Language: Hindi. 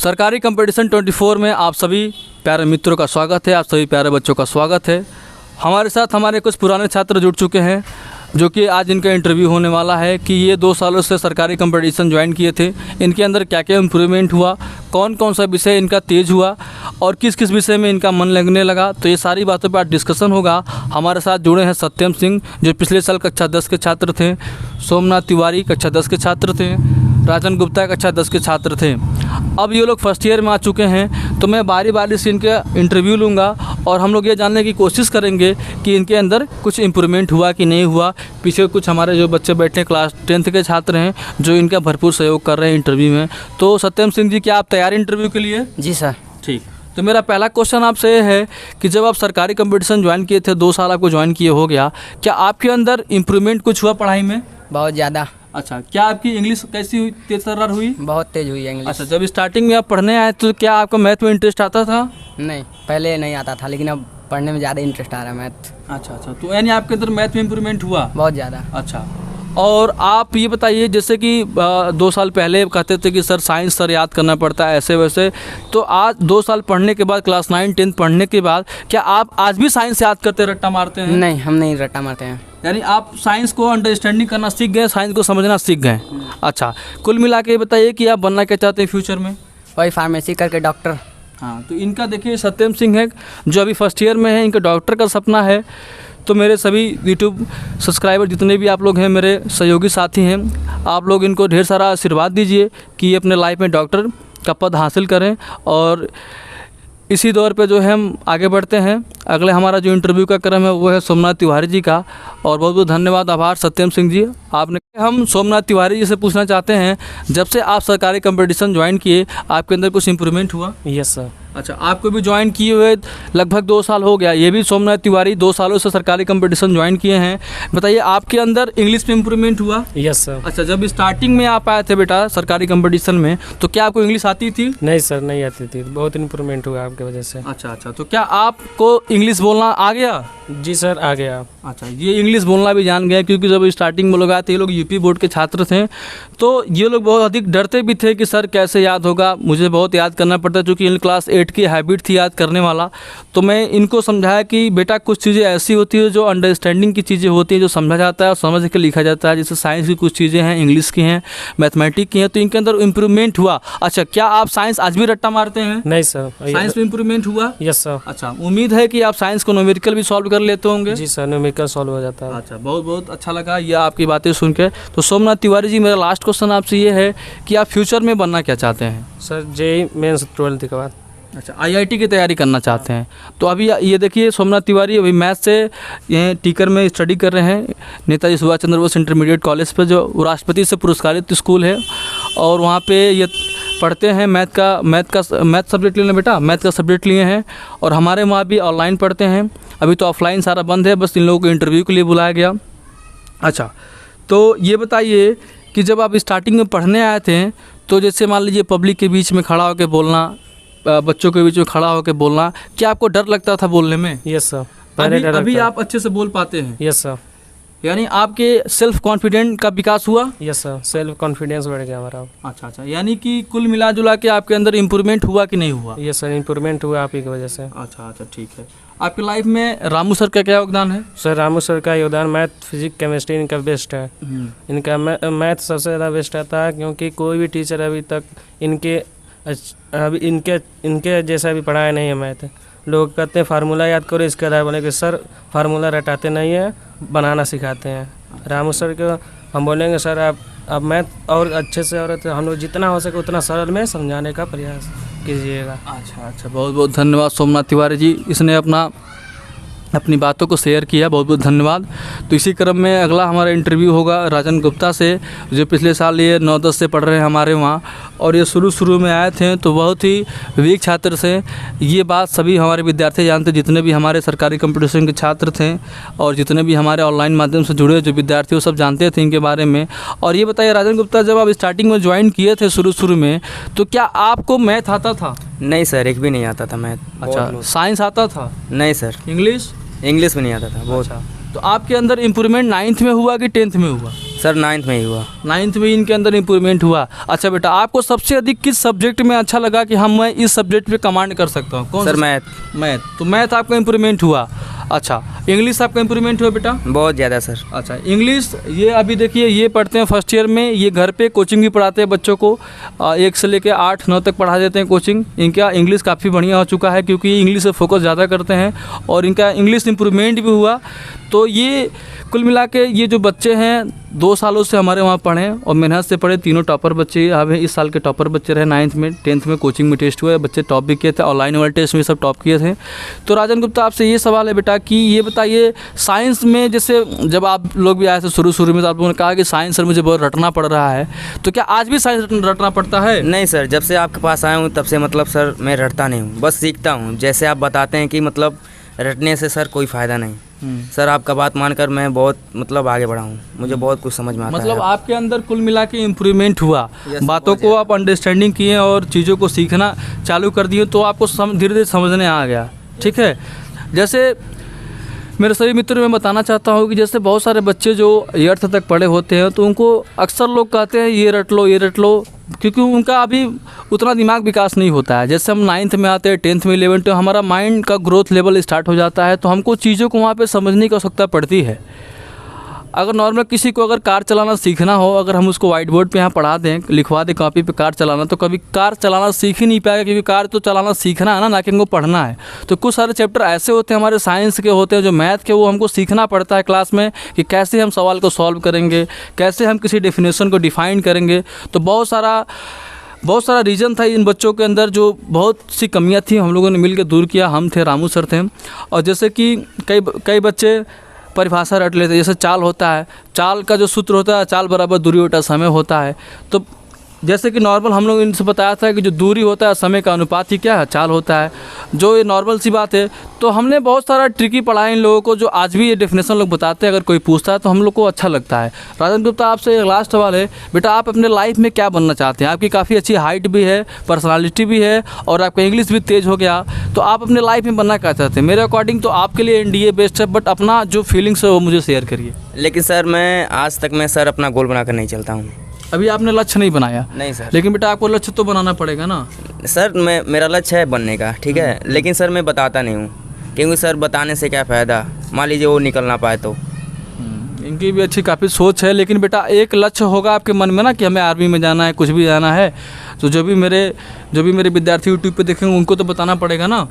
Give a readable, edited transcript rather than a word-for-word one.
सरकारी कंपटीशन 24 में आप सभी प्यारे मित्रों का स्वागत है, आप सभी प्यारे बच्चों का स्वागत है। हमारे साथ हमारे कुछ पुराने छात्र जुड़ चुके हैं जो कि आज इनका इंटरव्यू होने वाला है कि ये 2 सालों से सरकारी कंपटीशन ज्वाइन किए थे, इनके अंदर क्या क्या इम्प्रूवमेंट हुआ, कौन कौन सा विषय इनका तेज़ हुआ और किस किस विषय में इनका मन लगने लगा। तो ये सारी बातों पर आज डिस्कशन होगा। हमारे साथ जुड़े हैं सत्यम सिंह जो पिछले साल कक्षा 10 के छात्र थे, सोमनाथ तिवारी कक्षा 10 के छात्र थे, राजन गुप्ता कक्षा 10 के छात्र थे। अब ये लोग फर्स्ट ईयर में आ चुके हैं, तो मैं बारी बारी से इनका इंटरव्यू लूँगा और हम लोग ये जानने की कोशिश करेंगे कि इनके अंदर कुछ इम्प्रूवमेंट हुआ कि नहीं हुआ। पीछे कुछ हमारे जो बच्चे बैठे हैं क्लास 10th के छात्र हैं जो इनका भरपूर सहयोग कर रहे हैं इंटरव्यू में। तो सत्यम सिंह जी, क्या आप तैयार हैं इंटरव्यू के लिए? जी सर। ठीक। तो मेरा पहला क्वेश्चन आपसे ये है कि जब आप सरकारी कंपटीशन ज्वाइन किए थे, 2 साल आपको ज्वाइन किए हो गया, क्या आपके अंदर इम्प्रूवमेंट कुछ हुआ पढ़ाई में? बहुत ज़्यादा। अच्छा, क्या आपकी इंग्लिश कैसी हुई, तेज तर्रार हुई? बहुत तेज हुई है इंग्लिश। अच्छा, जब स्टार्टिंग में आप पढ़ने आए तो क्या आपको मैथ में इंटरेस्ट आता था? नहीं, पहले नहीं आता था, लेकिन अब पढ़ने में ज़्यादा इंटरेस्ट आ रहा है मैथ। अच्छा, तो यानी आपके अंदर मैथ में इम्प्रूवमेंट हुआ? बहुत ज़्यादा। अच्छा, और आप ये बताइए, जैसे कि 2 साल पहले कहते थे कि सर साइंस सर याद करना पड़ता है ऐसे वैसे, तो आज 2 साल पढ़ने के बाद, क्लास 9 10 पढ़ने के बाद, क्या आप आज भी साइंस याद करते, रट्टा मारते हैं? नहीं, हम नहीं रट्टा मारते हैं। यानी आप साइंस को अंडरस्टैंडिंग करना सीख गए, साइंस को समझना सीख गए। अच्छा, कुल मिला के बताइए कि आप बनना क्या चाहते हैं फ्यूचर में? वही फार्मेसी करके डॉक्टर। हाँ, तो इनका देखिए सत्यम सिंह है जो अभी फर्स्ट ईयर में है, इनका डॉक्टर का सपना है। तो मेरे सभी यूट्यूब सब्सक्राइबर जितने भी आप लोग हैं, मेरे सहयोगी साथी हैं, आप लोग इनको ढेर सारा आशीर्वाद दीजिए कि ये अपने लाइफ में डॉक्टर का पद हासिल करें। और इसी दौर पे जो है हम आगे बढ़ते हैं। अगले हमारा जो इंटरव्यू का क्रम है वो है सोमनाथ तिवारी जी का। और बहुत बहुत धन्यवाद, आभार सत्यम सिंह जी आपने। हम सोमनाथ तिवारी जी से पूछना चाहते हैं, जब से आप सरकारी कंपटीशन ज्वाइन किए आपके अंदर कुछ इम्प्रूवमेंट हुआ? Yes sir. अच्छा, आपको भी ज्वाइन किए हुए लगभग 2 साल हो गया। ये भी सोमनाथ तिवारी 2 सालों से सरकारी कंपटीशन ज्वाइन किए हैं। बताइए, आपके अंदर इंग्लिश में इम्प्रूवमेंट हुआ? Yes sir. अच्छा, जब स्टार्टिंग में आप आए थे बेटा सरकारी कंपटीशन में, तो क्या आपको इंग्लिश आती थी? नहीं सर, नहीं आती थी। बहुत इम्प्रूवमेंट हुआ आपकी वजह से। अच्छा, तो क्या आपको इंग्लिश बोलना आ गया? जी सर, आ गया। अच्छा, ये इंग्लिश बोलना भी जान गया, क्योंकि जब स्टार्टिंग में लोग आए थे, ये लोग यूपी बोर्ड के छात्र थे, तो ये लोग बहुत अधिक डरते भी थे कि सर कैसे याद होगा, मुझे बहुत याद करना पड़ता है, क्योंकि इन क्लास 8 की हैबिट थी याद करने वाला। तो मैं इनको समझाया कि बेटा कुछ चीज़ें ऐसी होती है जो अंडरस्टैंडिंग की चीज़ें होती हैं, जो समझा जाता है और समझ के लिखा जाता है। जैसे साइंस की कुछ चीज़ें हैं, इंग्लिश की हैं, मैथमेटिक्स की हैं, तो इनके अंदर इम्प्रूवमेंट हुआ। अच्छा, क्या आप साइंस आज भी रट्टा मारते हैं? नहीं सर। साइंस में इम्प्रूवमेंट हुआ? Yes sir. अच्छा, उम्मीद है कि आप साइंस को न्यूमेरिकल भी सॉल्व कर लेते होंगे? जी सर, न्यूमेरिकल सॉल्व हो जाता है। अच्छा, बहुत बहुत अच्छा लगा ये आपकी बातें सुन के। तो सोमनाथ तिवारी जी, मेरा लास्ट क्वेश्चन आपसे ये है कि आप फ्यूचर में बनना क्या चाहते हैं? सर जेईई मेंस 12th के बाद। अच्छा, आईआईटी की तैयारी करना चाहते हैं। तो अभी ये देखिए, सोमनाथ तिवारी अभी मैथ से ये टीकर में स्टडी कर रहे हैं नेताजी सुभाष चंद्र बोस इंटरमीडिएट कॉलेज पर, जो राष्ट्रपति से पुरस्कारित स्कूल है। और वहाँ पे ये पढ़ते हैं मैथ सब्जेक्ट लेना बेटा, मैथ का सब्जेक्ट लिए हैं। और हमारे वहाँ भी ऑनलाइन पढ़ते हैं। अभी तो ऑफलाइन सारा बंद है, बस इन लोगों को इंटरव्यू के लिए बुलाया गया। अच्छा, तो ये बताइए कि जब आप स्टार्टिंग में पढ़ने आए थे, तो जैसे मान लीजिए पब्लिक के बीच में खड़ा होकर बोलना, बच्चों के बीच में खड़ा होकर बोलना, क्या आपको डर लगता था बोलने में? Yes sir. अभी आप अच्छे से बोल पाते हैं? Yes sir. यानी आपके सेल्फ कॉन्फिडेंट का विकास हुआ? यस सर, सेल्फ कॉन्फिडेंस बढ़ गया हमारा। अच्छा, यानी कि कुल मिला जुला के आपके अंदर इम्प्रूवमेंट हुआ कि नहीं हुआ? यस सर, इम्प्रूवमेंट हुआ आप ही की वजह से। अच्छा, ठीक है। आपकी लाइफ में रामू सर का क्या योगदान है? सर रामू सर का योगदान मैथ, फिजिक्स, केमिस्ट्री इनका बेस्ट है। इनका मैथ सबसे ज़्यादा बेस्ट रहता है, क्योंकि कोई भी टीचर अभी तक इनके जैसा भी पढ़ाया नहीं है मैथ। लोग कहते हैं फार्मूला याद करो, इसके अलावा बोले कि सर फार्मूला रटाते नहीं है, बनाना सिखाते हैं। रामू सर को हम बोलेंगे सर आप मैथ और अच्छे से, और हम लोग जितना हो सके उतना सरल में समझाने का प्रयास कीजिएगा। अच्छा, बहुत बहुत धन्यवाद सोमनाथ तिवारी जी, इसने अपनी बातों को शेयर किया, बहुत बहुत धन्यवाद। तो इसी क्रम में अगला हमारा इंटरव्यू होगा राजन गुप्ता से, जो पिछले साल ये 9-10 से पढ़ रहे हैं हमारे वहाँ, और ये शुरू में आए थे तो बहुत ही वीक छात्र से। ये बात सभी हमारे विद्यार्थी जानते, जितने भी हमारे सरकारी कंपटीशन के छात्र थे और जितने भी हमारे ऑनलाइन माध्यम से जुड़े जो विद्यार्थी, वो सब जानते थे इनके बारे में। और ये बताइए राजन गुप्ता, जब आप स्टार्टिंग में ज्वाइन किए थे शुरू में, तो क्या आपको मैथ आता था? नहीं सर, एक भी नहीं आता था मैथ। अच्छा, साइंस आता था? नहीं सर। इंग्लिश भी नहीं आता था बहुत। अच्छा, तो आपके अंदर इम्प्रूवमेंट 9th में हुआ कि 10th में हुआ? सर 9th में ही हुआ। 9th में इनके अंदर इम्प्रूवमेंट हुआ। अच्छा बेटा, आपको सबसे अधिक किस सब्जेक्ट में अच्छा लगा कि हम मैं इस सब्जेक्ट पे कमांड कर सकता हूँ? कौन सर सा? मैथ। तो मैथ आपका इम्प्रूवमेंट हुआ। अच्छा, इंग्लिश आपका इम्प्रूवमेंट हुआ बेटा? बहुत ज़्यादा सर। अच्छा, इंग्लिश ये अभी देखिए ये पढ़ते हैं फर्स्ट ईयर में, ये घर पे कोचिंग भी पढ़ाते हैं बच्चों को, 1 से लेकर 8-9 तक पढ़ा देते हैं कोचिंग। इनका इंग्लिश काफ़ी बढ़िया हो चुका है क्योंकि ये इंग्लिश से फोकस ज़्यादा करते हैं और इनका इंग्लिश इम्प्रूवमेंट भी हुआ। तो ये कुल मिला के ये जो बच्चे हैं 2 सालों से हमारे वहाँ पढ़े और मेहनत से पढ़े, तीनों टॉपर बच्चे अभी इस साल के टॉपर बच्चे रहे। 9th में 10th में कोचिंग में टेस्ट हुए, बच्चे टॉप भी किए थे, ऑनलाइन वाले टेस्ट में सब टॉप किए थे। तो राजन गुप्ता आपसे ये सवाल है बेटा कि ये बताइए साइंस में जैसे जब आप लोग भी आए थे शुरू में तो आप लोगों ने कहा कि साइंस सर मुझे बहुत रटना पड़ रहा है, तो क्या आज भी साइंस रटना पड़ता है? नहीं सर, जब से आपके पास आया हूँ तब से मतलब सर मैं रटता नहीं हूँ, बस सीखता हूँ। जैसे आप बताते हैं कि मतलब रटने से सर कोई फ़ायदा नहीं। सर आपका बात मानकर मैं बहुत मतलब आगे बढ़ा हूँ, मुझे बहुत कुछ समझ में आता है। मतलब आपके अंदर कुल मिला के इम्प्रूवमेंट हुआ, बातों को आप अंडरस्टैंडिंग किए और चीज़ों को सीखना चालू कर दिए तो आपको धीरे धीरे समझने आ गया। ठीक है, जैसे मेरे सभी मित्रों मैं बताना चाहता हूँ कि जैसे बहुत सारे बच्चे जो 8th तक पढ़े होते हैं तो उनको अक्सर लोग कहते हैं ये रट लो, क्योंकि उनका अभी उतना दिमाग विकास नहीं होता है। जैसे हम 9th में आते हैं, 10th में 11th में हमारा माइंड का ग्रोथ लेवल स्टार्ट हो जाता है, तो हमको चीज़ों को वहाँ पे समझने की आवश्यकता पड़ती है। अगर नॉर्मल किसी को अगर कार चलाना सीखना हो, अगर हम उसको वाइट बोर्ड पे यहाँ पढ़ा दें, लिखवा दें कॉपी पे कार चलाना, तो कभी कार चलाना सीख ही नहीं पाएगा, क्योंकि कार तो चलाना सीखना है ना कि हमको पढ़ना है। तो कुछ सारे चैप्टर ऐसे होते हैं हमारे साइंस के होते हैं, जो मैथ के, वो हमको सीखना पड़ता है क्लास में कि कैसे हम सवाल को सॉल्व करेंगे, कैसे हम किसी डेफिनेशन को डिफाइन करेंगे। तो बहुत सारा रीज़न था इन बच्चों के अंदर, जो बहुत सी कमियां थी हम लोगों ने मिलकर दूर किया। हम थे, रामू सर थे। और जैसे कि कई बच्चे परिभाषा रट लेते हैं, जैसे चाल होता है, चाल का जो सूत्र होता है चाल बराबर दूरी बटा समय होता है। तो जैसे कि नॉर्मल हम लोग इनसे बताया था कि जो दूरी होता है समय का अनुपात ही क्या है, चाल होता है, जो ये नॉर्मल सी बात है। तो हमने बहुत सारा ट्रिकी पढ़ा इन लोगों को, जो आज भी ये डेफिनेशन लोग बताते हैं, अगर कोई पूछता है तो हम लोग को अच्छा लगता है। राजन गुप्ता आपसे एक लास्ट सवाल है बेटा, आप अपने लाइफ में क्या बनना चाहते हैं? आपकी काफ़ी अच्छी हाइट भी है, पर्सनालिटी भी है और आपका इंग्लिश भी तेज़ हो गया, तो आप अपने लाइफ में बनना क्या चाहते हैं? मेरे अकॉर्डिंग तो आपके लिए NDA बेस्ट है, बट अपना जो फीलिंग्स है वो मुझे शेयर करिए। लेकिन सर मैं आज तक मैं सर अपना गोल बनाकर नहीं चलता हूँ। अभी आपने लक्ष्य नहीं बनाया? नहीं सर। लेकिन बेटा आपको लक्ष्य तो बनाना पड़ेगा ना। सर मेरा लक्ष्य है बनने का, ठीक है, लेकिन सर मैं बताता नहीं हूँ, क्योंकि सर बताने से क्या फ़ायदा, मान लीजिए वो निकल ना पाए तो। इनकी भी अच्छी काफ़ी सोच है, लेकिन बेटा एक लक्ष्य होगा आपके मन में ना कि हमें आर्मी में जाना है, कुछ भी जाना है, तो जो भी मेरे विद्यार्थी यूट्यूब पे देखेंगे उनको तो बताना पड़ेगा ना।